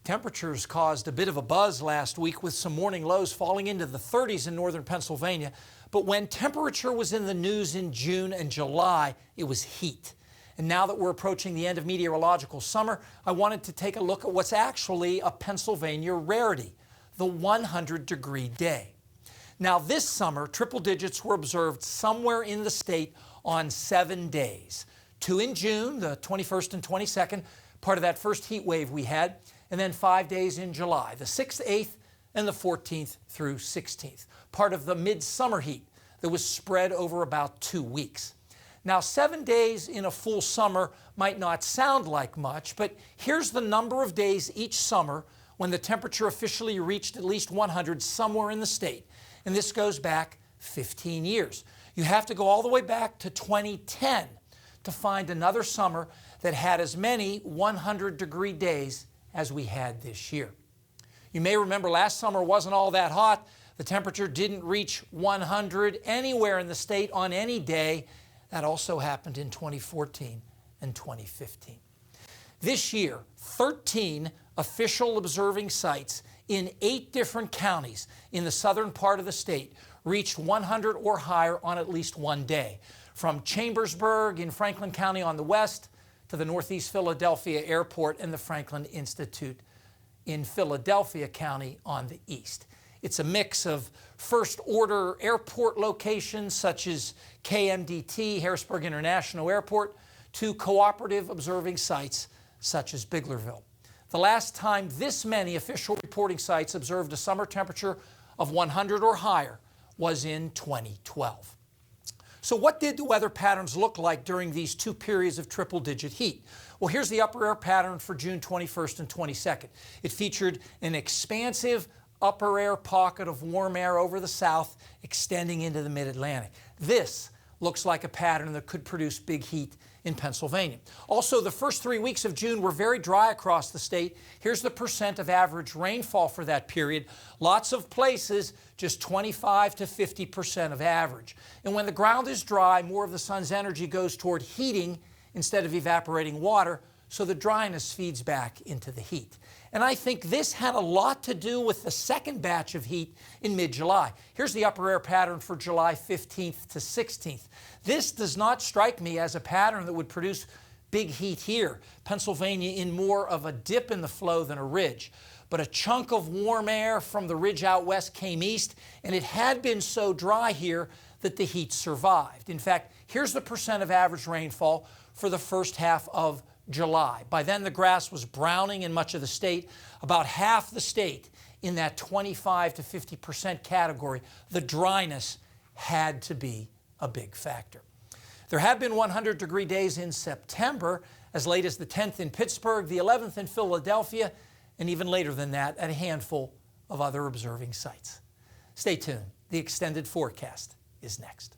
Temperatures caused a bit of a buzz last week with some morning lows falling into the 30s in northern Pennsylvania. But when temperature was in the news in June and July, it was heat. And now that we're approaching the end of meteorological summer, I wanted to take a look at what's actually a Pennsylvania rarity, the 100-degree day. Now this summer, triple digits were observed somewhere in the state on 7 days. 2 in June, the 21st and 22nd, part of that first heat wave we had, and then 5 days in July, the 6th, 8th, and the 14th through 16th, part of the midsummer heat that was spread over about 2 weeks. Now, 7 days in a full summer might not sound like much, but here's the number of days each summer when the temperature officially reached at least 100 somewhere in the state. And this goes back 15 years. You have to go all the way back to 2010 to find another summer that had as many 100-degree days as we had this year. You may remember last summer wasn't all that hot. The temperature didn't reach 100 anywhere in the state on any day. That also happened in 2014 and 2015. This year, 13 official observing sites in 8 different counties in the southern part of the state reached 100 or higher on at least one day, from Chambersburg in Franklin County on the west to the Northeast Philadelphia Airport and the Franklin Institute in Philadelphia County on the east. It's a mix of first-order airport locations such as KMDT, Harrisburg International Airport, to cooperative observing sites such as Biglerville. The last time this many official reporting sites observed a summer temperature of 100 or higher was in 2012. So what did the weather patterns look like during these 2 periods of triple-digit heat? Well, here's the upper air pattern for June 21st and 22nd. It featured an expansive upper air pocket of warm air over the south extending into the mid-Atlantic. This looks like a pattern that could produce big heat in Pennsylvania. Also, the first 3 weeks of June were very dry across the state. Here's the percent of average rainfall for that period. Lots of places, just 25 to 50% of average. And when the ground is dry, more of the sun's energy goes toward heating instead of evaporating water, so the dryness feeds back into the heat. And I think this had a lot to do with the second batch of heat in mid-July. Here's the upper air pattern for July 15th to 16th. This does not strike me as a pattern that would produce big heat here. Pennsylvania in more of a dip in the flow than a ridge. But a chunk of warm air from the ridge out west came east, and it had been so dry here that the heat survived. In fact, here's the percent of average rainfall for the first half of July. By then, the grass was browning in much of the state, about half the state in that 25 to 50% category. The dryness had to be a big factor. There have been 100-degree days in September, as late as the 10th in Pittsburgh, the 11th in Philadelphia, and even later than that at a handful of other observing sites. Stay tuned. The extended forecast is next.